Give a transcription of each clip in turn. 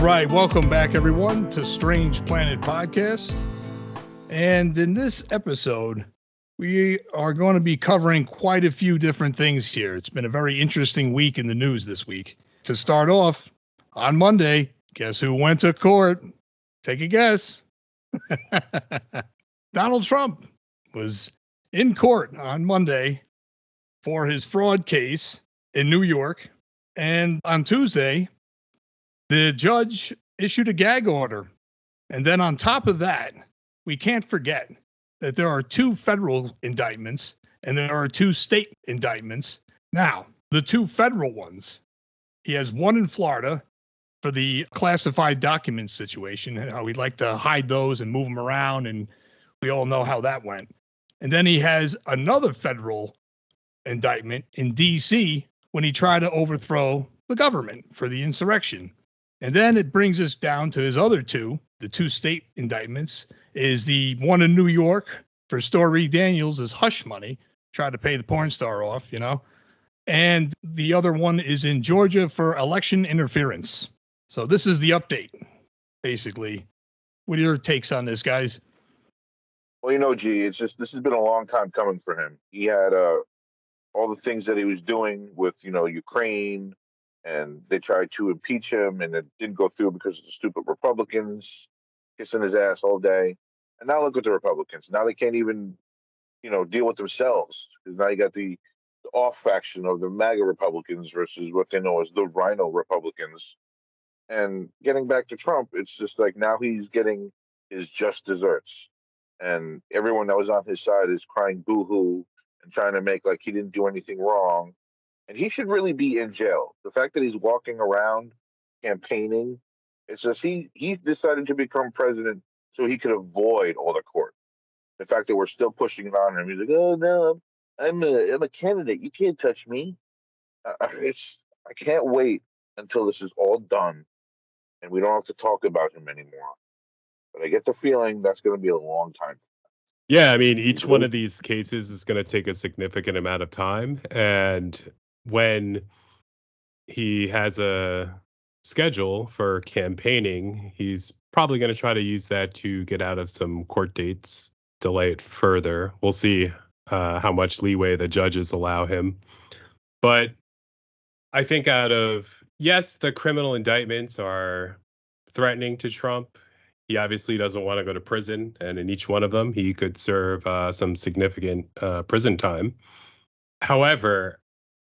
right, welcome back, everyone, to Strange Planet Podcast. And in this episode, we are going to be covering quite a few different things here. It's been a very interesting week in the news this week. To start off, on Monday, guess who went to court? Take a guess. Donald Trump was in court on Monday for his fraud case in New York. And on Tuesday, the judge issued a gag order. And then on top of that, we can't forget that there are 2 federal indictments and there are 2 state indictments. Now, the 2 federal ones, he has one in Florida for the classified documents situation and how we'd like to hide those and move them around. And we all know how that went. And then he has another federal indictment in D.C. when he tried to overthrow the government for the insurrection. And then it brings us down to his other 2, the 2 state indictments, is the one in New York for Stormy Daniels' hush money, tried to pay the porn star off, and the other one is in Georgia for election interference. So this is the update, basically. What are your takes on this, guys? Well, G, it's just this has been a long time coming for him. He had all the things that he was doing with, Ukraine, and they tried to impeach him, and it didn't go through because of the stupid Republicans kissing his ass all day. And now look at the Republicans. Now they can't even, deal with themselves. Because now you got the off faction of the MAGA Republicans versus what they know as the Rhino Republicans. And getting back to Trump, it's just like now he's getting his just desserts. And everyone that was on his side is crying boo-hoo and trying to make like he didn't do anything wrong. And he should really be in jail. The fact that he's walking around campaigning, it's just he decided to become president so he could avoid all the court. The fact that we're still pushing it on him, he's like, oh no, I'm a candidate. You can't touch me. I can't wait until this is all done and we don't have to talk about him anymore. But I get the feeling that's going to be a long time. Yeah, I mean, each one of these cases is going to take a significant amount of time. And when he has a schedule for campaigning, he's probably going to try to use that to get out of some court dates, delay it further. We'll see how much leeway the judges allow him. But I think yes, the criminal indictments are threatening to Trump. He obviously doesn't want to go to prison, and in each one of them, he could serve some significant prison time. However,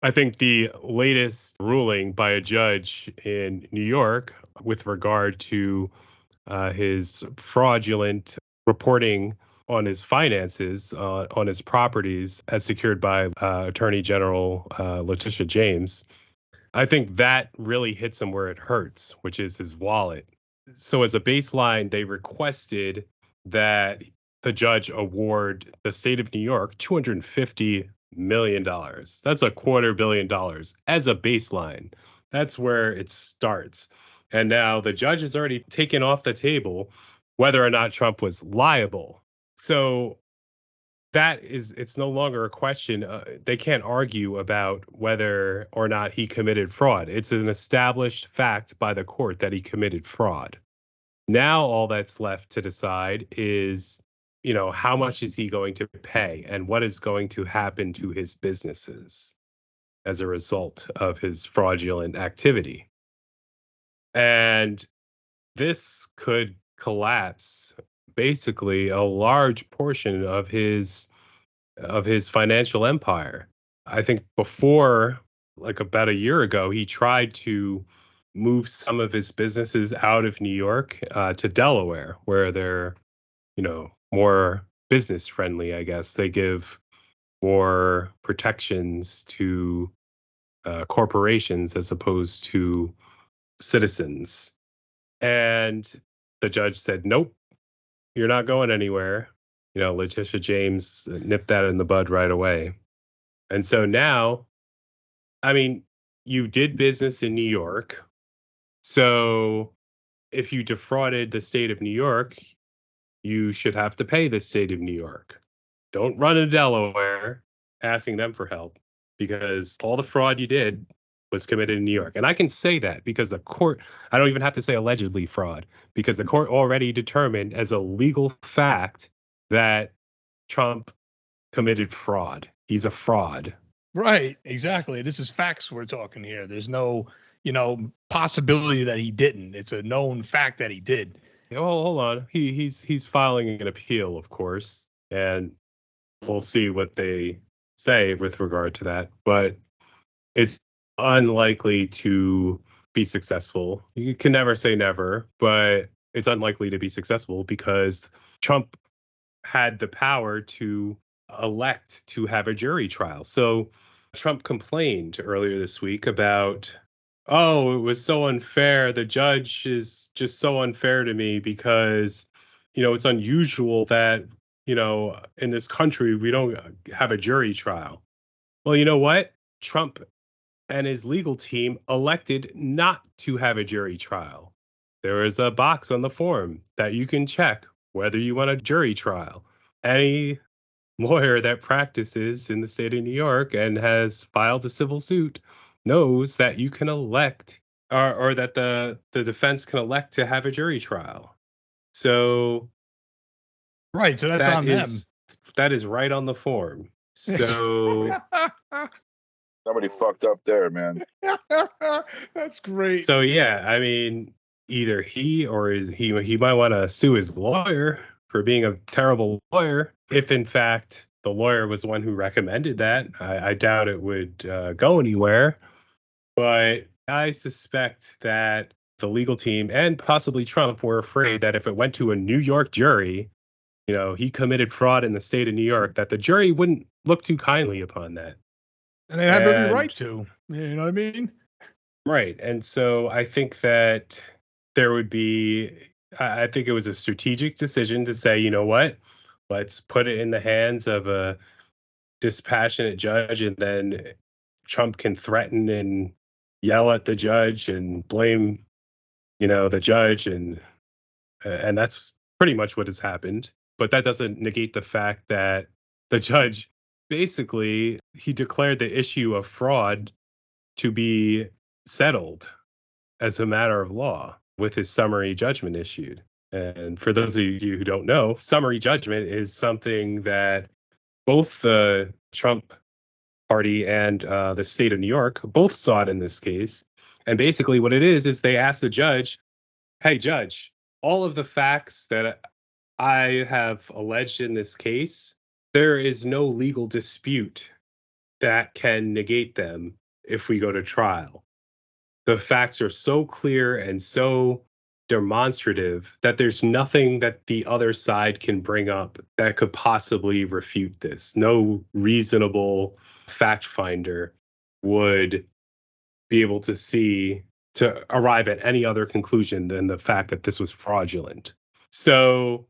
I think the latest ruling by a judge in New York with regard to his fraudulent reporting on his finances, on his properties, as secured by Attorney General Letitia James, I think that really hits him where it hurts, which is his wallet. So as a baseline, they requested that the judge award the state of New York $250 million. That's $250 million as a baseline. That's where it starts. And now the judge has already taken off the table whether or not Trump was liable. So it's no longer a question. They can't argue about whether or not he committed fraud. It's an established fact by the court that he committed fraud. Now all that's left to decide is, how much is he going to pay and what is going to happen to his businesses as a result of his fraudulent activity. And this could collapse basically a large portion of his financial empire. I think before, like about a year ago, he tried to move some of his businesses out of New York to Delaware, where they're, more business friendly, I guess. They give more protections to corporations as opposed to citizens. And the judge said, nope, you're not going anywhere. Letitia James nipped that in the bud right away. And so now, I mean, you did business in New York. So if you defrauded the state of New York, you should have to pay the state of New York. Don't run to Delaware asking them for help, because all the fraud you did was committed in New York. And I can say that because the court, I don't even have to say allegedly fraud, because the court already determined as a legal fact that Trump committed fraud. He's a fraud. Right, exactly. This is facts we're talking here. There's no, possibility that he didn't. It's a known fact that he did. Oh, hold on. He's filing an appeal, of course, and we'll see what they say with regard to that. But it's unlikely to be successful. You can never say never, but it's unlikely to be successful because Trump had the power to elect to have a jury trial. So Trump complained earlier this week about, oh, it was so unfair. The judge is just so unfair to me because, it's unusual that, in this country, we don't have a jury trial. Well, you know what? Trump and his legal team elected not to have a jury trial. There is a box on the form that you can check whether you want a jury trial. Any lawyer that practices in the state of New York and has filed a civil suit knows that you can elect or that the defense can elect to have a jury trial. So right, so that's on them. That is right on the form. So somebody fucked up there, man. That's great. So yeah, I mean, either he or he might want to sue his lawyer for being a terrible lawyer. If in fact the lawyer was the one who recommended that, I doubt it would go anywhere. But I suspect that the legal team and possibly Trump were afraid that if it went to a New York jury, he committed fraud in the state of New York, that the jury wouldn't look too kindly upon that. And they have every right to. You know what I mean? Right. And so I think that there would be, I think it was a strategic decision to say, you know what, let's put it in the hands of a dispassionate judge, and then Trump can threaten and yell at the judge and blame, the judge. And that's pretty much what has happened. But that doesn't negate the fact that the judge, basically, he declared the issue of fraud to be settled as a matter of law with his summary judgment issued. And for those of you who don't know, summary judgment is something that both the Trump party and the state of New York both sought in this case. And basically what it is they ask the judge, hey, judge, all of the facts that I have alleged in this case, there is no legal dispute that can negate them if we go to trial. The facts are so clear and so demonstrative that there's nothing that the other side can bring up that could possibly refute this. No reasonable fact finder would be able to arrive at any other conclusion than the fact that this was fraudulent. So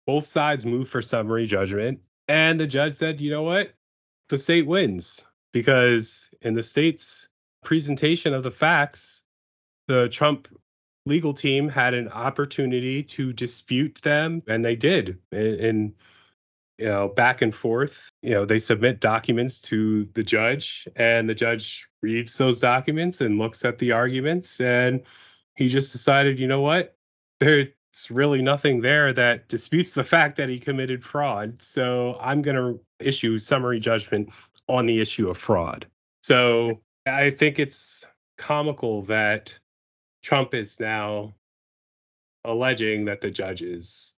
both sides moved for summary judgment, and the judge said, you know what? The state wins, because in the state's presentation of the facts, the Trump legal team had an opportunity to dispute them, and they did. And back and forth, they submit documents to the judge, and the judge reads those documents and looks at the arguments, and he just decided, you know what? There's really nothing there that disputes the fact that he committed fraud. So I'm going to issue summary judgment on the issue of fraud. So I think it's comical that Trump is now alleging that the judge is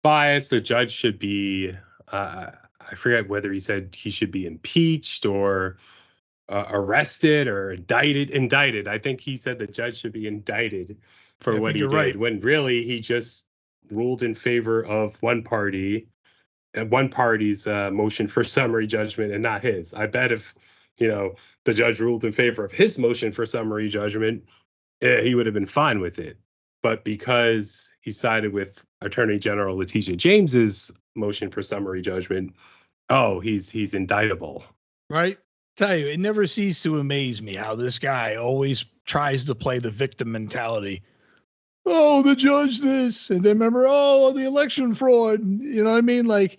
biased. The judge should be, I forget whether he said he should be impeached or arrested or indicted. I think he said the judge should be indicted for what he did, right, when really he just ruled in favor of one party and one party's motion for summary judgment and not his. I bet if, the judge ruled in favor of his motion for summary judgment, he would have been fine with it. But because he sided with Attorney General Letitia James's motion for summary judgment, he's indictable. Right. Tell you, it never ceases to amaze me how this guy always tries to play the victim mentality. Oh, the judge this, and then remember, the election fraud. You know what I mean? Like,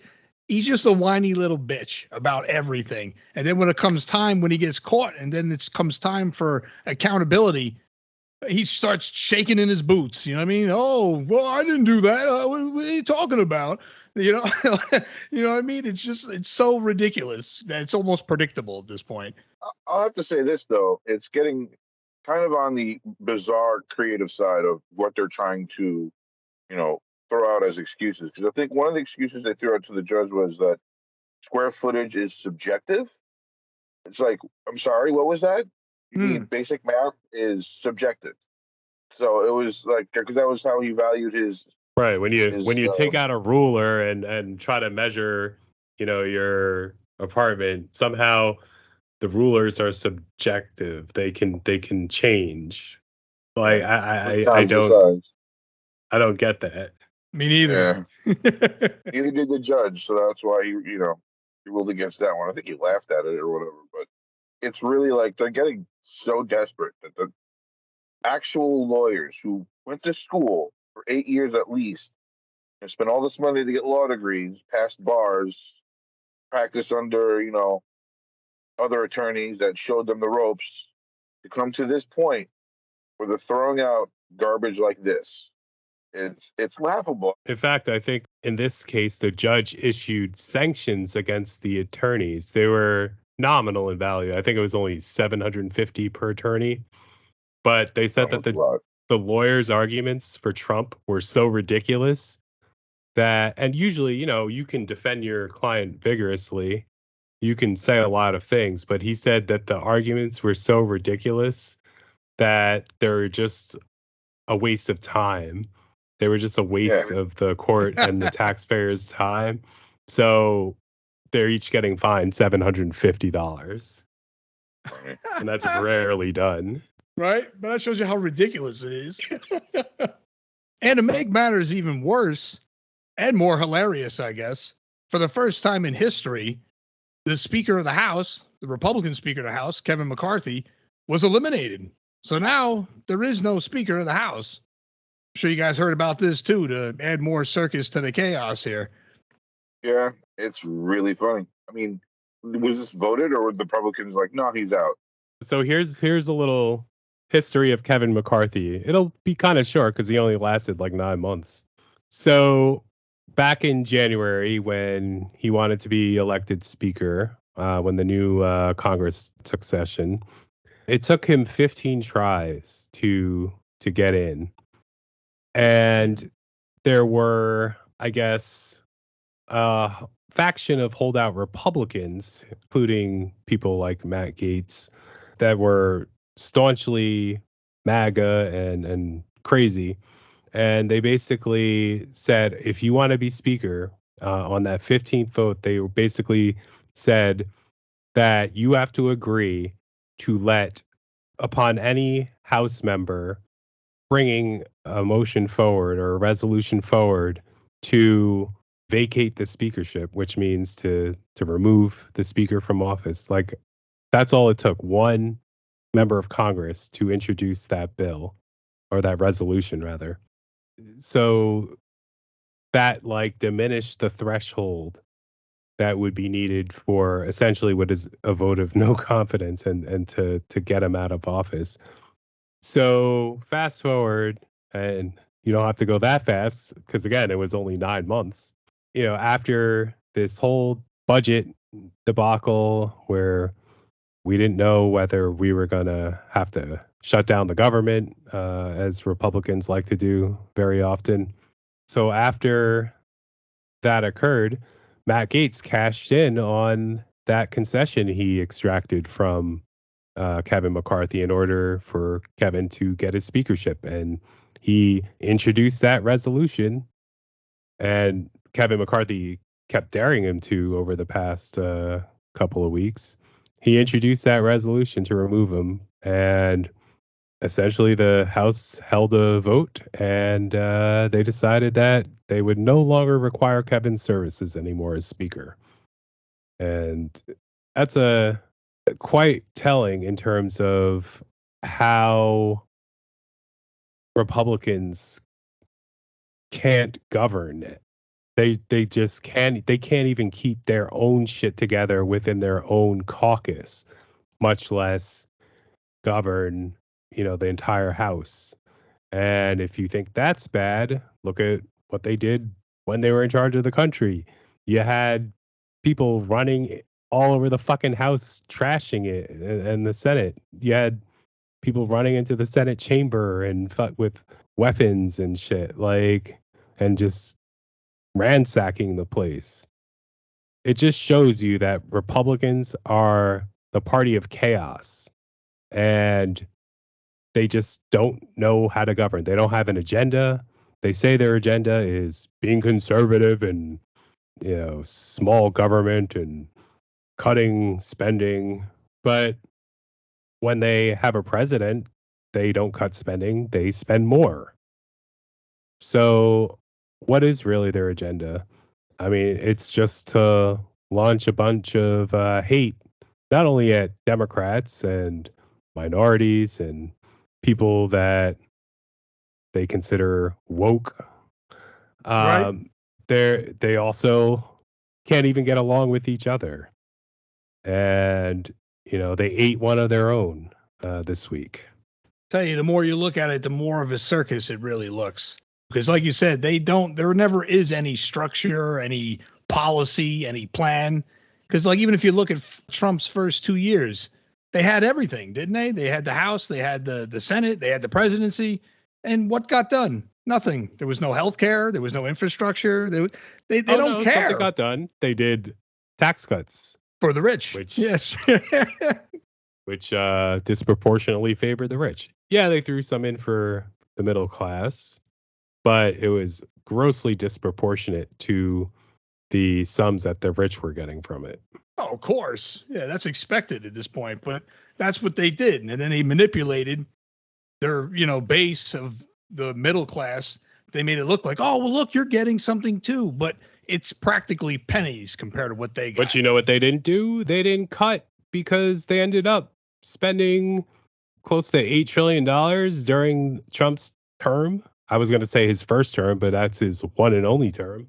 he's just a whiny little bitch about everything. And then when it comes time, when he gets caught, and then it comes time for accountability, he starts shaking in his boots. You know what I mean? Oh, well, I didn't do that. What are you talking about? You know, you know what I mean? It's so ridiculous that it's almost predictable at this point. I'll have to say this though, it's getting kind of on the bizarre creative side of what they're trying to, throw out as excuses. Because I think one of the excuses they threw out to the judge was that square footage is subjective. It's like, I'm sorry, what was that? You mean basic math is subjective? So it was like, because that was how he valued his. Right. When you take out a ruler and try to measure, your apartment, somehow the rulers are subjective. They can change. Like I don't get that. Me neither. Yeah. Neither did the judge, so that's why he ruled against that one. I think he laughed at it or whatever. But it's really like they're getting so desperate that the actual lawyers who went to school for 8 years at least and spent all this money to get law degrees, passed bars, practiced under other attorneys that showed them the ropes, to come to this point where they're throwing out garbage like this. It's laughable. In fact, I think in this case, the judge issued sanctions against the attorneys. They were nominal in value. I think it was only $750 per attorney. But they said that the lawyers' arguments for Trump were so ridiculous that, and usually, you can defend your client vigorously. You can say a lot of things, but he said that the arguments were so ridiculous that they're just a waste of time. They were just a waste of the court and the taxpayers' time. So they're each getting fined $750. And that's rarely done. Right? But that shows you how ridiculous it is. And to make matters even worse and more hilarious, I guess, for the first time in history, the Speaker of the House, the Republican Speaker of the House, Kevin McCarthy, was eliminated. So now there is no Speaker of the House. I'm sure you guys heard about this too, to add more circus to the chaos here. Yeah, it's really funny. I mean, was this voted, or were the Republicans like, no, he's out? So here's a little history of Kevin McCarthy. It'll be kind of short because he only lasted like 9 months. So back in January, when he wanted to be elected speaker, when the new Congress took session, it took him 15 tries to get in. And there were, I guess, a faction of holdout Republicans, including people like Matt Gaetz, that were staunchly MAGA and crazy. And they basically said, if you want to be speaker, on that 15th vote, they basically said that you have to agree to let, upon any House member bringing a motion forward or a resolution forward to vacate the speakership, which means to remove the speaker from office. Like, that's all it took. One member of Congress to introduce that bill, or that resolution rather. So that diminished the threshold that would be needed for essentially what is a vote of no confidence and to get him out of office. So fast forward, and you don't have to go that fast because, again, it was only 9 months. After this whole budget debacle where we didn't know whether we were going to have to shut down the government, as Republicans like to do very often. So after that occurred, Matt Gaetz cashed in on that concession he extracted from Kevin McCarthy in order for Kevin to get his speakership. And he introduced that resolution, and Kevin McCarthy kept daring him to over the past couple of weeks. He introduced that resolution to remove him, and essentially the House held a vote, and they decided that they would no longer require Kevin's services anymore as speaker. And that's quite telling in terms of how Republicans can't govern. They just can't even keep their own shit together within their own caucus, much less govern, the entire house. And if you think that's bad, look at what they did when they were in charge of the country. You had people running all over the fucking house, trashing it, and the Senate. You had people running into the Senate chamber and with weapons and shit, and just ransacking the place. It just shows you that Republicans are the party of chaos, and they just don't know how to govern. They don't have an agenda. They say their agenda is being conservative and, small government and cutting spending. But when they have a president, they don't cut spending, they spend more. So what is really their agenda? I mean, it's just to launch a bunch of hate, not only at Democrats and minorities and people that they consider woke. Right. They also can't even get along with each other. And, they ate one of their own this week. Tell you, the more you look at it, the more of a circus it really looks. Because like you said, there never is any structure, any policy, any plan. Because even if you look at Trump's first 2 years, they had everything, didn't they? They had the House, they had the Senate, they had the presidency. And what got done? Nothing. There was no health care. There was no infrastructure. They don't care. Something got done. They did tax cuts. For the rich. Yes. Which disproportionately favored the rich. Yeah, they threw some in for the middle class, but it was grossly disproportionate to the sums that the rich were getting from it. Oh, of course. Yeah, that's expected at this point, but that's what they did. And then they manipulated their, base of the middle class. They made it look like, oh, well, look, you're getting something too. But it's practically pennies compared to what they got. But you know what they didn't do? They didn't cut because they ended up spending close to $8 trillion during Trump's term. I was going to say his first term, but that's his one and only term.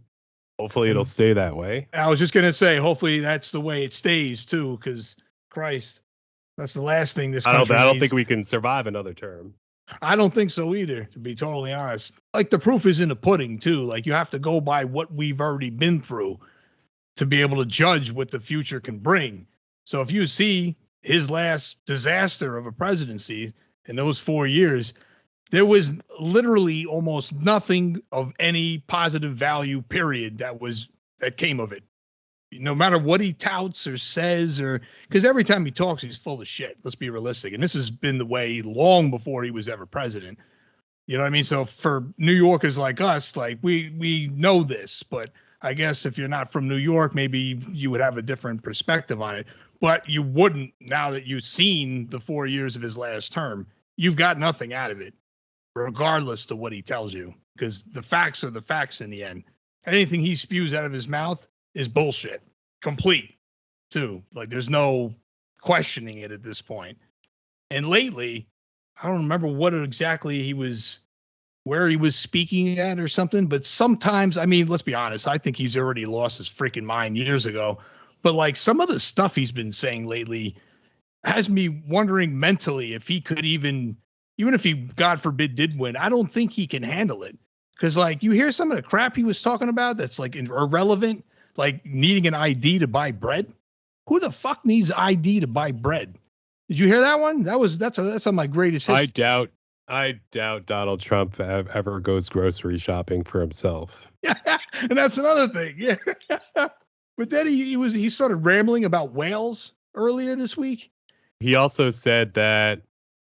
Hopefully it'll stay that way. I was just going to say, hopefully that's the way it stays too, because Christ, that's the last thing this country I don't needs. think we can survive another term. I don't think so either, to be totally honest. The proof is in the pudding too. You have to go by what we've already been through to be able to judge what the future can bring. So if you see his last disaster of a presidency in those 4 years, there was literally almost nothing of any positive value, period, that came of it. No matter what he touts or says, because every time he talks, he's full of shit. Let's be realistic. And this has been the way long before he was ever president. You know what I mean? So for New Yorkers like us, we know this, but I guess if you're not from New York, maybe you would have a different perspective on it. But you wouldn't now that you've seen the 4 years of his last term. You've got nothing out of it, regardless to what he tells you, because the facts are the facts in the end. Anything he spews out of his mouth is bullshit. Complete, too. There's no questioning it at this point. And lately, I don't remember what exactly where he was speaking at or something, but sometimes, let's be honest, I think he's already lost his freaking mind years ago. But some of the stuff he's been saying lately has me wondering mentally if he could even if he, God forbid, did win, I don't think he can handle it. Because you hear some of the crap he was talking about that's irrelevant, needing an ID to buy bread. Who the fuck needs ID to buy bread? Did you hear that one? That's on my greatest hits. I doubt Donald Trump ever goes grocery shopping for himself. Yeah, and that's another thing. Yeah. But then he started rambling about whales earlier this week. He also said that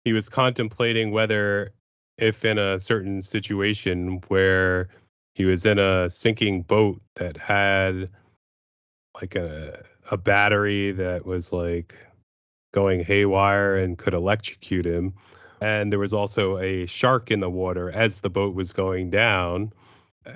he was contemplating whether, if in a certain situation where he was in a sinking boat that had a battery that was going haywire and could electrocute him, and there was also a shark in the water as the boat was going down,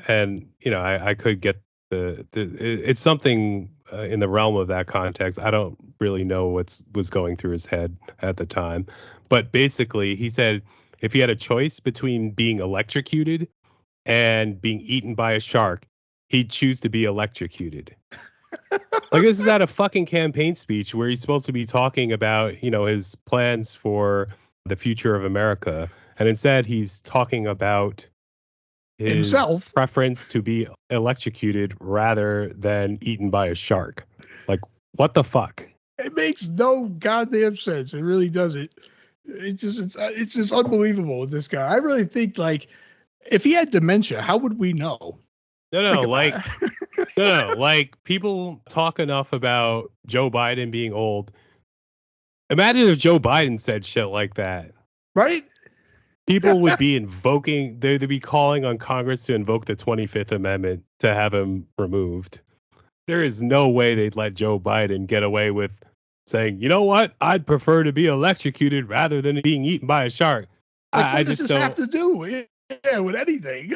and I could get it's something in the realm of that context. I don't really know what was going through his head at the time, but basically he said if he had a choice between being electrocuted and being eaten by a shark, he'd choose to be electrocuted. Like, this is at a fucking campaign speech where he's supposed to be talking about, you know, his plans for the future of America. And instead, he's talking about his Himself. preference to be electrocuted rather than eaten by a shark. Like, what the fuck? It makes no goddamn sense. It really doesn't. It's just unbelievable with this guy. I really think, like, if he had dementia, how would we know? No, like people talk enough about Joe Biden being old. Imagine if Joe Biden said shit like that. Right? People would be they'd be calling on Congress to invoke the 25th Amendment to have him removed. There is no way they'd let Joe Biden get away with saying, you know what? I'd prefer to be electrocuted rather than being eaten by a shark. Like, I what does just this don't have to do with anything?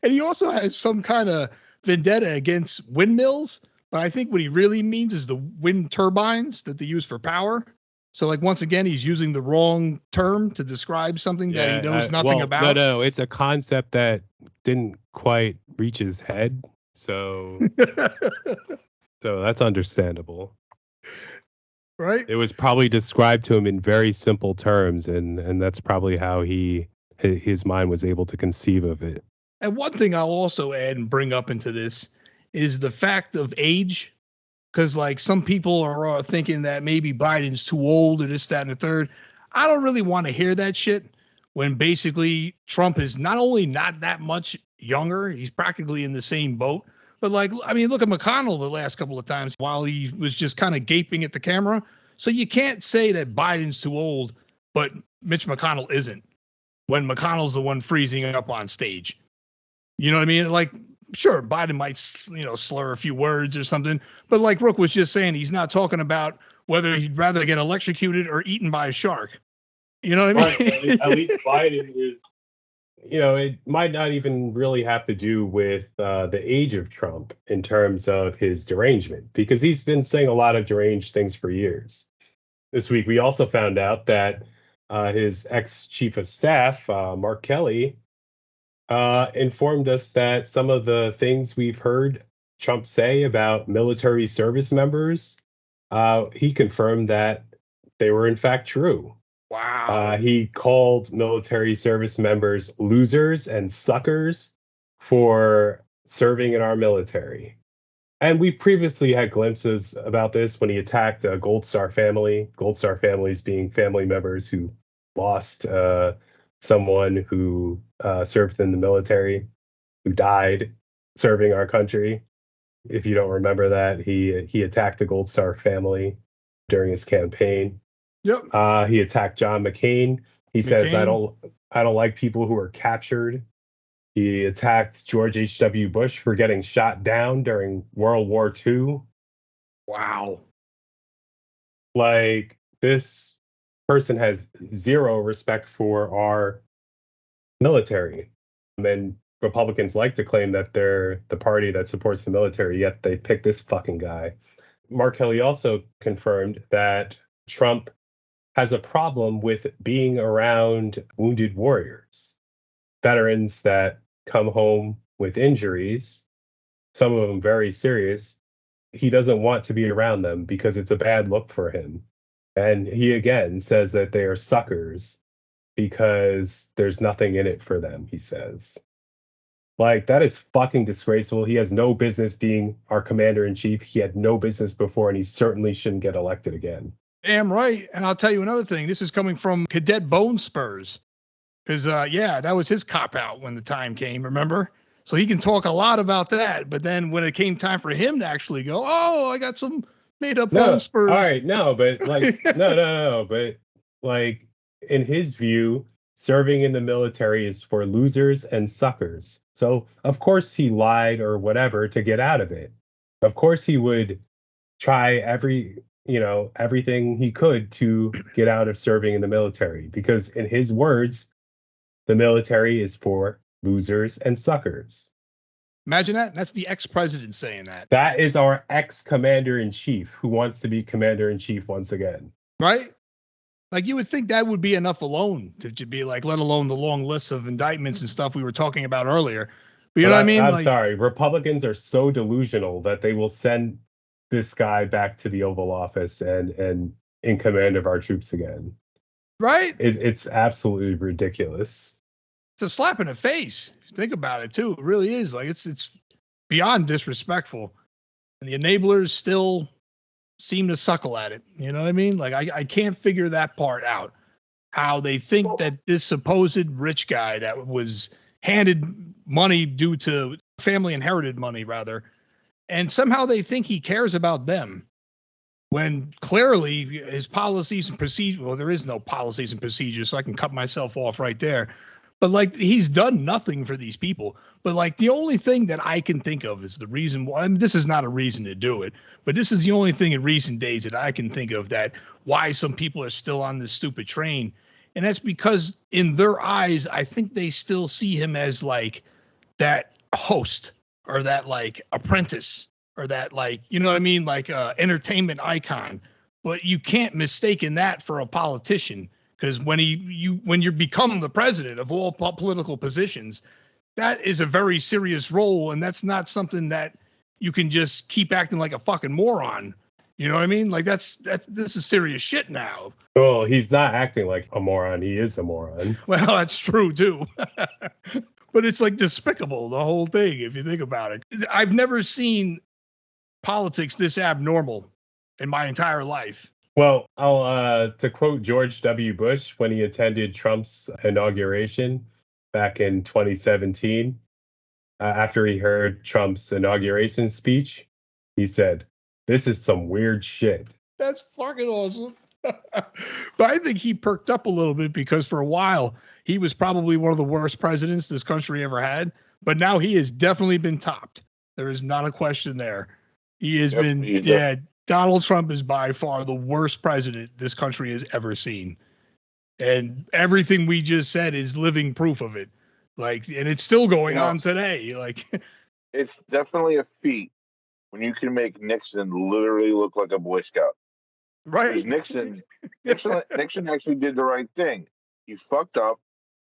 And he also has some kind of vendetta against windmills, but I think what he really means is the wind turbines that they use for power. So, like, once again, he's using the wrong term to describe something that he knows nothing about. No, it's a concept that didn't quite reach his head. So, so that's understandable. Right? It was probably described to him in very simple terms, and that's probably how his mind was able to conceive of it. And one thing I'll also add and bring up into this is the fact of age. Because, like, some people are thinking that maybe Biden's too old or this, that, and the third. I don't really want to hear that shit when basically Trump is not only not that much younger, he's practically in the same boat. But, like, I mean, look at McConnell the last couple of times while he was just kind of gaping at the camera. So you can't say that Biden's too old, but Mitch McConnell isn't, when McConnell's the one freezing up on stage. You know what I mean? Like, sure, Biden might, you know, slur a few words or something, but like Rook was just saying, he's not talking about whether he'd rather get electrocuted or eaten by a shark. You know what I mean? Right, at least Biden is, you know, it might not even really have to do with the age of Trump in terms of his derangement, because he's been saying a lot of deranged things for years. This week, we also found out that his ex-chief of staff, Mark Kelly, informed us that some of the things we've heard Trump say about military service members, he confirmed that they were in fact true. Wow. He called military service members losers and suckers for serving in our military. And we previously had glimpses about this when he attacked a Gold Star family. Gold Star families being family members who lost someone who served in the military, who died serving our country. If you don't remember that, he attacked the Gold Star family during his campaign. Yep. He attacked John McCain. He says, I don't like people who are captured. He attacked George H.W. Bush for getting shot down during World War II. Wow. Like, this person has zero respect for our military. And Republicans like to claim that they're the party that supports the military, yet they pick this fucking guy. Mark Kelly also confirmed that Trump has a problem with being around wounded warriors, veterans that come home with injuries, some of them very serious. He doesn't want to be around them because it's a bad look for him. And he again says that they are suckers because there's nothing in it for them, he says. Like, that is fucking disgraceful. He has no business being our commander in chief. He had no business before, and he certainly shouldn't get elected again. Damn right. And I'll tell you another thing. This is coming from Cadet Bone Spurs. Because, yeah, that was his cop-out when the time came, remember? So he can talk a lot about that. But then when it came time for him to actually go, oh, I got some made-up Bone Spurs. All right, no, but, like, no. But, like, in his view, serving in the military is for losers and suckers. So, of course, he lied or whatever to get out of it. Of course, he would try everything he could to get out of serving in the military, because in his words, the military is for losers and suckers. Imagine that. That's the ex-president saying that. That is our ex-commander-in-chief who wants to be commander-in-chief once again. Right? Like, you would think that would be enough alone to be like, let alone the long list of indictments and stuff we were talking about earlier. You know what I mean? I'm sorry. Republicans are so delusional that they will send this guy back to the Oval Office and in command of our troops again. Right? It's absolutely ridiculous. It's a slap in the face. If you think about it, too. It really is. Like, it's beyond disrespectful. And the enablers still seem to suckle at it. You know what I mean? Like, I can't figure that part out. How they think that this supposed rich guy that was handed money due to family inherited money, rather, and somehow they think he cares about them. When clearly his policies and procedures, well, there is no policies and procedures, so I can cut myself off right there. But like, he's done nothing for these people. But like, the only thing that I can think of is the reason why, I mean, this is not a reason to do it, but this is the only thing in recent days that I can think of that why some people are still on this stupid train. And that's because in their eyes, I think they still see him as like that host or that like apprentice or that like, you know what I mean? Like entertainment icon. But you can't mistake that for a politician. Because when you become the president of all political positions, that is a very serious role, and that's not something that you can just keep acting like a fucking moron. You know what I mean? Like this is serious shit now. Well, he's not acting like a moron. He is a moron. Well, that's true too. But it's like despicable, the whole thing, if you think about it. I've never seen politics this abnormal in my entire life. Well, I'll to quote George W. Bush when he attended Trump's inauguration back in 2017, after he heard Trump's inauguration speech, he said, "This is some weird shit." That's fucking awesome. But I think he perked up a little bit because for a while he was probably one of the worst presidents this country ever had. But now he has definitely been topped. There is not a question there. He has been, Donald Trump is by far the worst president this country has ever seen. And everything we just said is living proof of it. Like, and it's still going on today. Like, it's definitely a feat when you can make Nixon literally look like a Boy Scout. Right. Nixon actually did the right thing. He fucked up.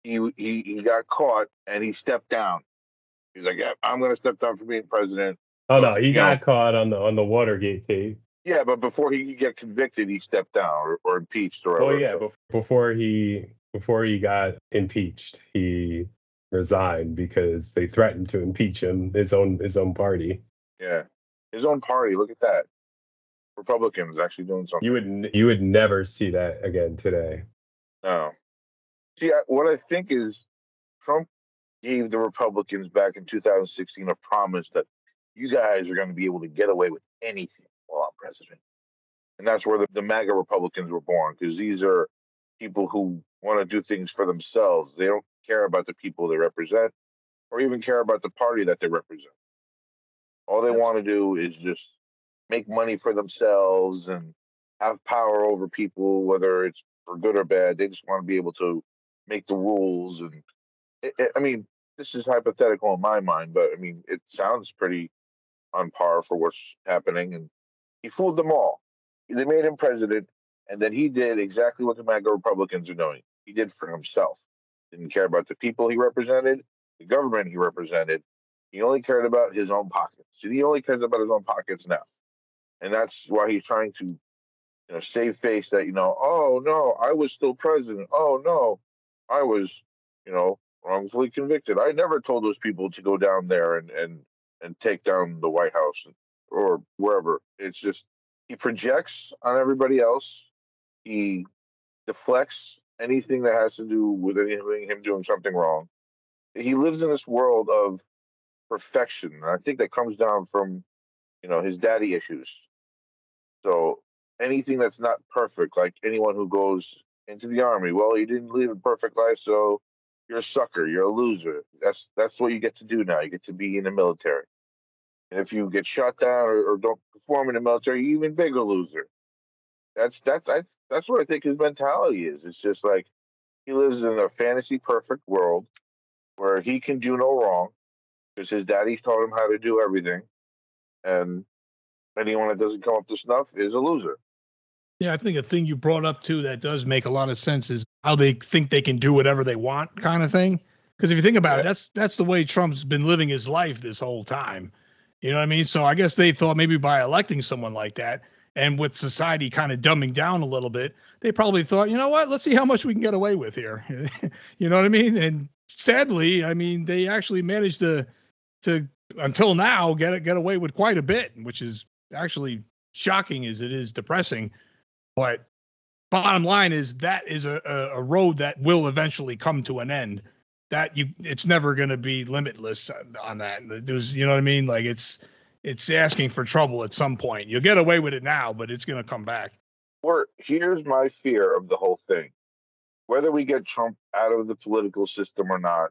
He got caught and he stepped down. He's like, yeah, I'm going to step down for being president. Oh no, he got caught on the Watergate tape. Yeah, but before he could get convicted, he stepped down or impeached or whatever. Oh yeah, before he got impeached, he resigned because they threatened to impeach him, his own party. Yeah, his own party. Look at that. Republicans actually doing something. You would never see that again today. No. See, what I think is Trump gave the Republicans back in 2016 a promise that you guys are going to be able to get away with anything while I'm president. And that's where the MAGA Republicans were born, because these are people who want to do things for themselves. They don't care about the people they represent or even care about the party that they represent. All they want to do is just make money for themselves and have power over people, whether it's for good or bad. They just want to be able to make the rules. And I mean, this is hypothetical in my mind, but I mean, it sounds pretty on par for what's happening. And he fooled them all. They made him president, and then he did exactly what the MAGA Republicans are doing. He did for himself. Didn't care about the people he represented, the government he represented. He only cared about his own pockets. He only cares about his own pockets now. And that's why he's trying to save face that, oh, no, I was still president. Oh, no, I was, wrongfully convicted. I never told those people to go down there and take down the White House or wherever. It's just he projects on everybody else. He deflects anything that has to do with anything, him doing something wrong. He lives in this world of perfection. And I think that comes down from, his daddy issues. So anything that's not perfect, like anyone who goes into the army, well, you didn't live a perfect life, so you're a sucker, you're a loser. That's what you get to do now. You get to be in the military. And if you get shot down or don't perform in the military, you're even bigger loser. That's what I think his mentality is. It's just like he lives in a fantasy perfect world where he can do no wrong because his daddy taught him how to do everything. And anyone that doesn't come up to snuff is a loser. Yeah, I think a thing you brought up too that does make a lot of sense is how they think they can do whatever they want, kind of thing. Because if you think about it, that's the way Trump's been living his life this whole time. You know what I mean? So I guess they thought maybe by electing someone like that, and with society kind of dumbing down a little bit, they probably thought, you know what, let's see how much we can get away with here. You know what I mean? And sadly, I mean, they actually managed to until now get away with quite a bit, which is actually shocking as it is depressing. But bottom line is that is a road that will eventually come to an end. It's never going to be limitless on that. There's, you know what I mean? Like it's asking for trouble at some point. You'll get away with it now, but it's going to come back. Or here's my fear of the whole thing. Whether we get Trump out of the political system or not,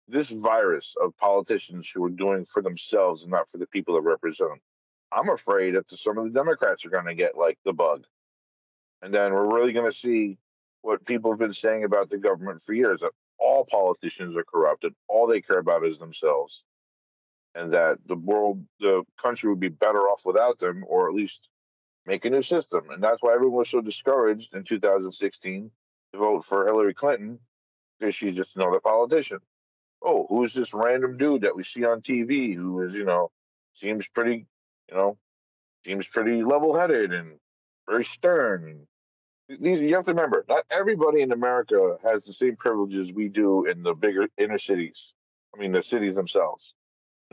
this virus of politicians who are doing for themselves and not for the people that represent them, I'm afraid that some of the Democrats are going to get like the bug. And then we're really going to see what people have been saying about the government for years, that all politicians are corrupt and all they care about is themselves. And that the country would be better off without them, or at least make a new system. And that's why everyone was so discouraged in 2016 to vote for Hillary Clinton, because she's just another politician. Oh, who's this random dude that we see on TV who is, seems pretty level-headed and very stern. You have to remember, not everybody in America has the same privileges we do in the bigger inner cities. I mean, the cities themselves.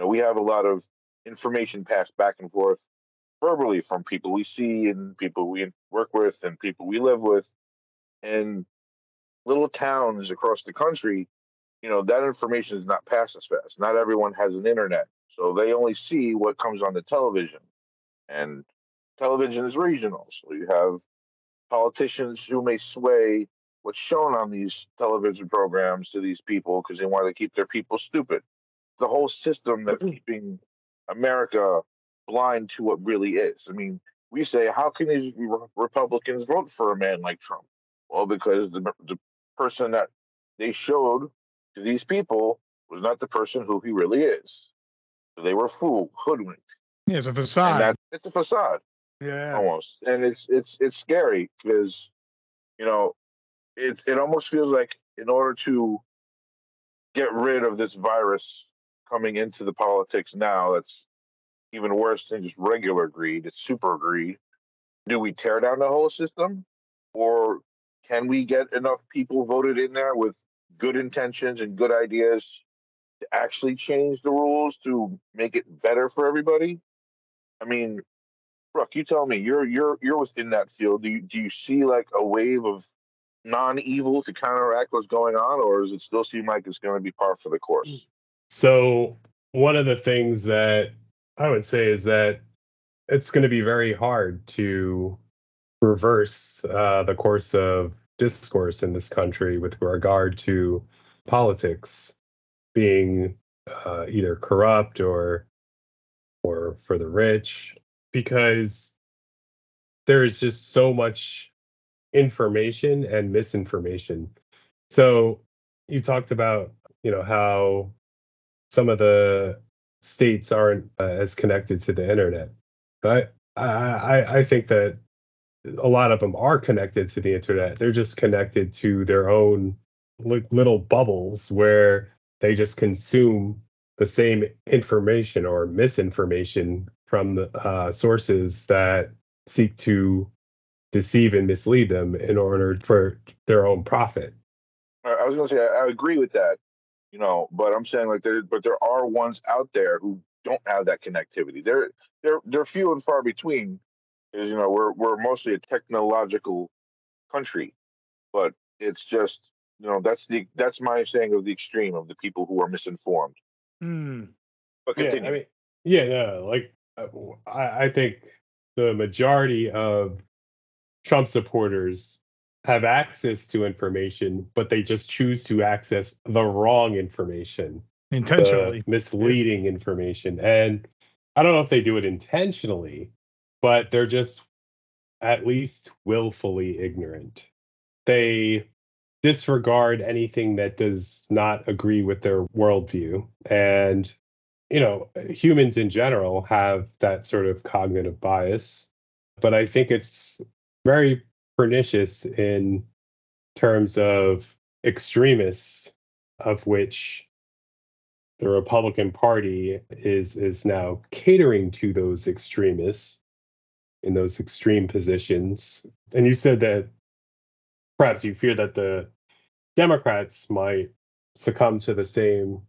We have a lot of information passed back and forth verbally from people we see and people we work with and people we live with. And little towns across the country, that information is not passed as fast. Not everyone has an internet, so they only see what comes on the television. And television is regional, so you have politicians who may sway what's shown on these television programs to these people because they want to keep their people stupid. The whole system that's keeping America blind to what really is. I mean, we say, how can these Republicans vote for a man like Trump? Well, because the person that they showed to these people was not the person who he really is. So they were fooled, hoodwinked. Yeah, it's a facade. And it's a facade. Yeah, almost. And it's scary because, it almost feels like in order to get rid of this virus coming into the politics now, that's even worse than just regular greed. It's super greed. Do we tear down the whole system, or can we get enough people voted in there with good intentions and good ideas to actually change the rules to make it better for everybody? I mean, Brooke, you tell me, you're within that field. Do you see like a wave of non-evil to counteract what's going on, or does it still seem like it's going to be par for the course? So one of the things that I would say is that it's going to be very hard to reverse the course of discourse in this country with regard to politics being either corrupt or for the rich, because there's just so much information and misinformation. So you talked about, how some of the states aren't as connected to the internet. But I think that a lot of them are connected to the internet. They're just connected to their own little bubbles where they just consume the same information or misinformation from the sources that seek to deceive and mislead them in order for their own profit. I was going to say I agree with that, but I'm saying like there are ones out there who don't have that connectivity. They're few and far between, because we're mostly a technological country, but it's just that's my saying of the extreme of the people who are misinformed. But continue. I think the majority of Trump supporters have access to information, but they just choose to access the wrong information, intentionally, misleading information. And I don't know if they do it intentionally, but they're just at least willfully ignorant. They disregard anything that does not agree with their worldview. And, humans in general have that sort of cognitive bias. But I think it's very pernicious in terms of extremists of which the Republican Party is now catering to those extremists in those extreme positions. And you said that perhaps you fear that the Democrats might succumb to the same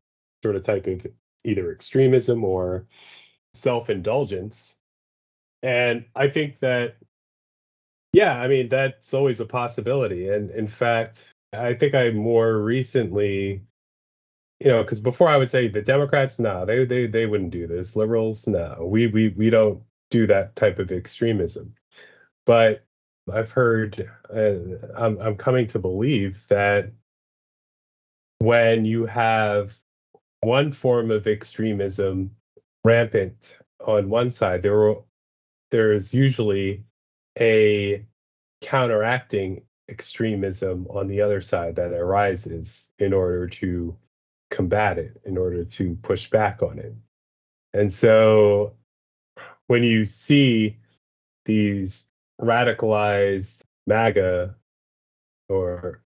sort of type of either extremism or self-indulgence. And I think that, yeah, I mean, that's always a possibility. And in fact, I think I more recently, because before I would say the Democrats, no, they wouldn't do this. Liberals, no, we don't do that type of extremism. But I've heard, I'm coming to believe that when you have one form of extremism rampant on one side, there is usually a counteracting extremism on the other side that arises in order to combat it, in order to push back on it. And so when you see these radicalized maga, or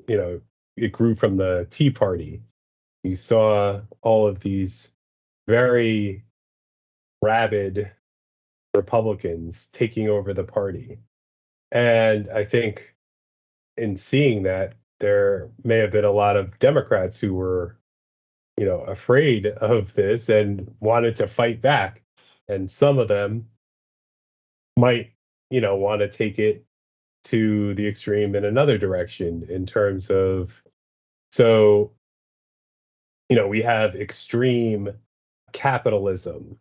it grew from the Tea Party, you saw all of these very rabid Republicans taking over the party. And I think in seeing that, there may have been a lot of Democrats who were, afraid of this and wanted to fight back. And some of them might, want to take it to the extreme in another direction in terms of, so, we have extreme capitalism,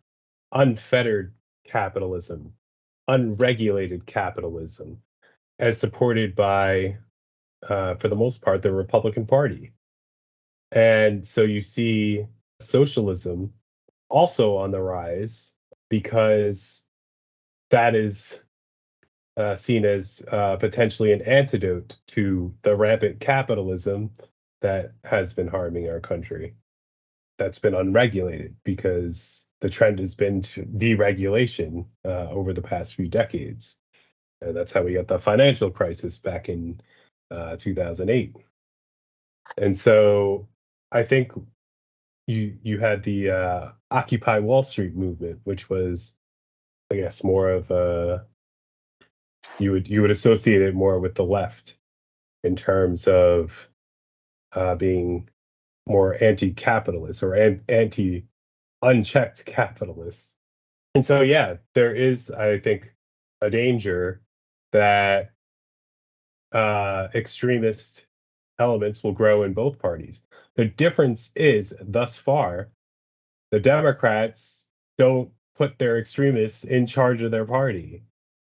unfettered capitalism, unregulated capitalism, as supported by, for the most part, the Republican Party. And so you see socialism also on the rise because that is seen as potentially an antidote to the rampant capitalism that has been harming our country. That's been unregulated because the trend has been to deregulation over the past few decades. And that's how we got the financial crisis back in 2008. And so I think you had the Occupy Wall Street movement, which was, I guess, more of a, you would associate it more with the left in terms of being more anti-capitalist or anti-unchecked capitalist. And so, yeah, there is, I think, a danger that extremist elements will grow in both parties. The difference is, thus far, the Democrats don't put their extremists in charge of their party.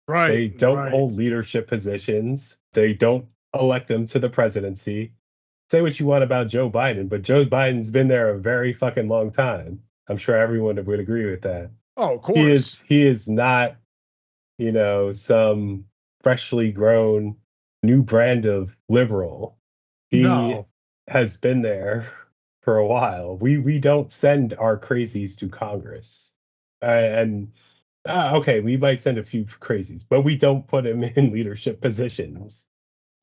Right. They don't hold leadership positions. They don't elect them to the presidency. Say what you want about Joe Biden, but Joe Biden's been there a very fucking long time. I'm sure everyone would agree with that. Oh, of course. He is not, some freshly grown new brand of liberal. He has been there for a while. We don't send our crazies to Congress. Okay, we might send a few crazies, but we don't put them in leadership positions.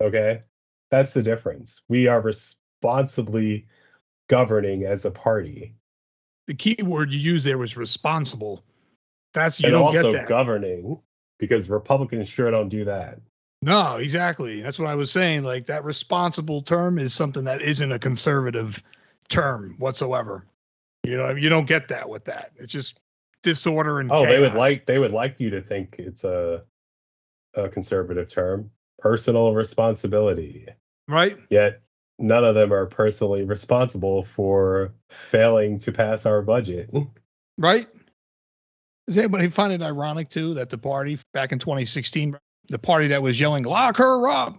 Okay? That's the difference. We are responsibly governing as a party. The key word you used there was responsible. That's, you and don't also get that. Governing, because Republicans sure don't do that. No, exactly. That's what I was saying. Like, that responsible term is something that isn't a conservative term whatsoever. You don't get that with that. It's just disorder and chaos. They would like you to think it's a conservative term. Personal responsibility. Right. Yet none of them are personally responsible for failing to pass our budget. Right. Does anybody find it ironic too that the party back in 2016, the party that was yelling lock her up,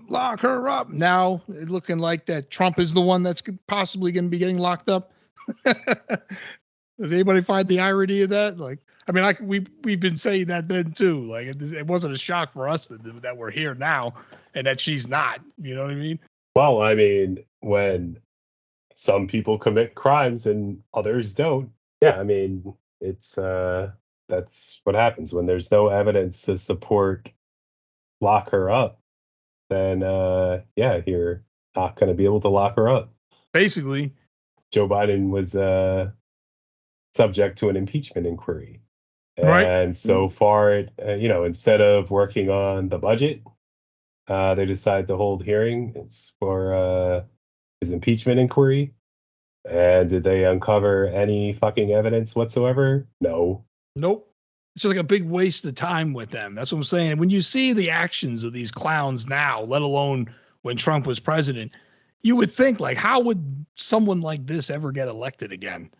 now looking like that Trump is the one that's possibly going to be getting locked up? Does anybody find the irony of that? Like, I mean, we've been saying that then too. Like, it wasn't a shock for us that we're here now and that she's not. You know what I mean? Well, I mean, when some people commit crimes and others don't, yeah, I mean, it's that's what happens when there's no evidence to support lock her up. Then, yeah, you're not going to be able to lock her up. Basically, Joe Biden was subject to an impeachment inquiry. Right. And so far, instead of working on the budget, they decided to hold hearings for his impeachment inquiry. And did they uncover any fucking evidence whatsoever? No. Nope. It's just like a big waste of time with them. That's what I'm saying. When you see the actions of these clowns now, let alone when Trump was president, you would think, like, how would someone like this ever get elected again?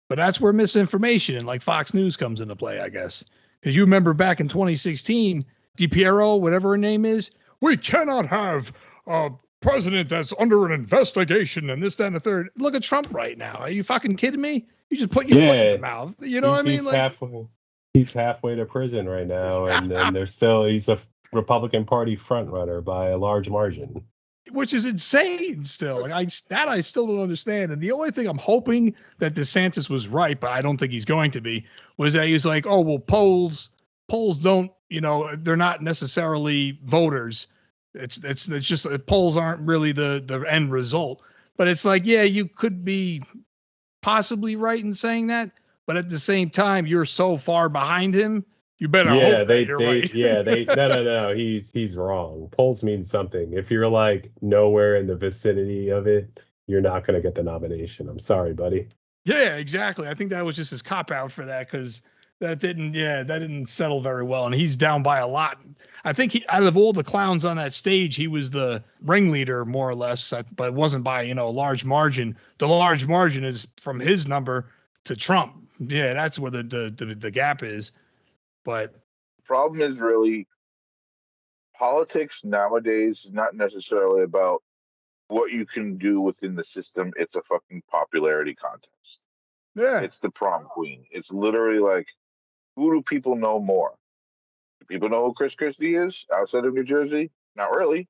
But that's where misinformation and like Fox News comes into play, I guess. Because you remember back in 2016, DiPiero, whatever her name is, we cannot have a president that's under an investigation and this, that, and the third. Look at Trump right now. Are you fucking kidding me? You just put your foot in your mouth. You know what I mean? He's halfway to prison right now, and he's a Republican Party front runner by a large margin. Which is insane still. Like I still don't understand. And the only thing I'm hoping that DeSantis was right, but I don't think he's going to be, was that he's like, oh, well, polls don't, they're not necessarily voters. It's just polls aren't really the end result. But it's like, yeah, you could be possibly right in saying that, but at the same time, you're so far behind him. You better hope that you're right. No. He's wrong. Polls mean something. If you're like nowhere in the vicinity of it, you're not going to get the nomination. I'm sorry, buddy. Yeah, exactly. I think that was just his cop out for that, because that didn't settle very well, and he's down by a lot. I think out of all the clowns on that stage, he was the ringleader more or less, but it wasn't by a large margin. The large margin is from his number to Trump. Yeah, that's where the gap is. But the problem is really politics nowadays is not necessarily about what you can do within the system. It's a fucking popularity contest. Yeah. It's the prom queen. It's literally like, who do people know more? Do people know who Chris Christie is outside of New Jersey? Not really.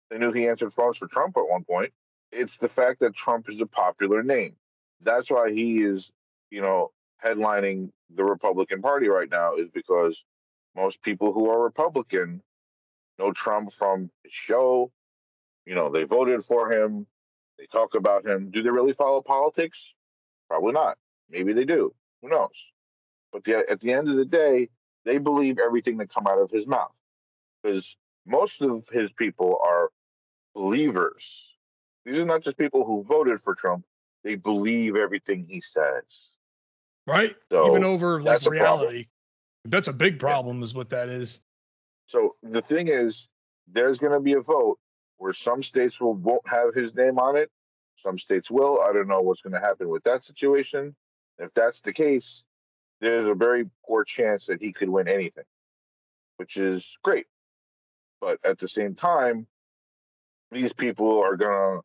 They knew he answered phones for Trump at one point. It's the fact that Trump is a popular name. That's why he is, headlining the Republican Party right now, is because most people who are Republican know Trump from his show. They voted for him. They talk about him. Do they really follow politics? Probably not. Maybe they do. Who knows? But at the end of the day, they believe everything that comes out of his mouth, because most of his people are believers. These are not just people who voted for Trump. They believe everything he says. Right. So even over like reality. Problem. That's a big problem, is what that is. So the thing is, there's going to be a vote where some states won't have his name on it. Some states will. I don't know what's going to happen with that situation. If that's the case, there's a very poor chance that he could win anything, which is great. But at the same time, these people are going to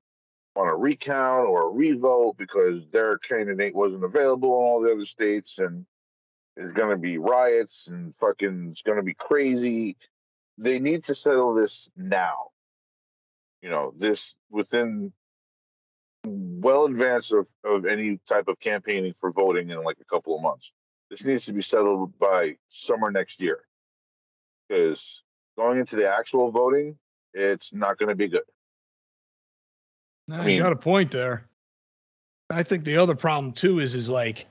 want to recount or revote because their candidate wasn't available in all the other states, and there's going to be riots and fucking it's going to be crazy. They need to settle this now. This within well advance of any type of campaigning for voting in like a couple of months. This needs to be settled by summer next year, because going into the actual voting, it's not going to be good. No, you got a point there. I think the other problem too is like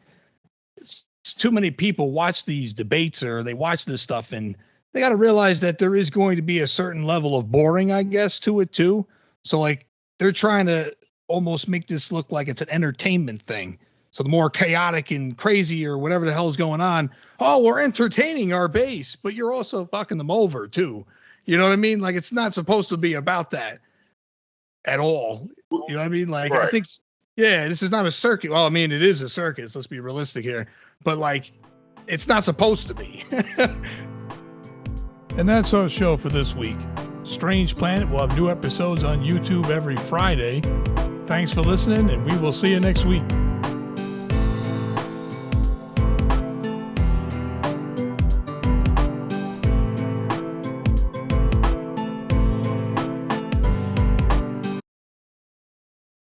it's too many people watch these debates or they watch this stuff, and they got to realize that there is going to be a certain level of boring, I guess, to it too. So like they're trying to almost make this look like it's an entertainment thing. So the more chaotic and crazy or whatever the hell is going on, oh, we're entertaining our base, but you're also fucking them over too. You know what I mean? Like it's not supposed to be about that at all. You know what I mean? Like, right. I think, this is not a circuit. Well, I mean, it is a circus. Let's be realistic here. But like, it's not supposed to be. And that's our show for this week. Strange Planet will have new episodes on YouTube every Friday. Thanks for listening, and we will see you next week.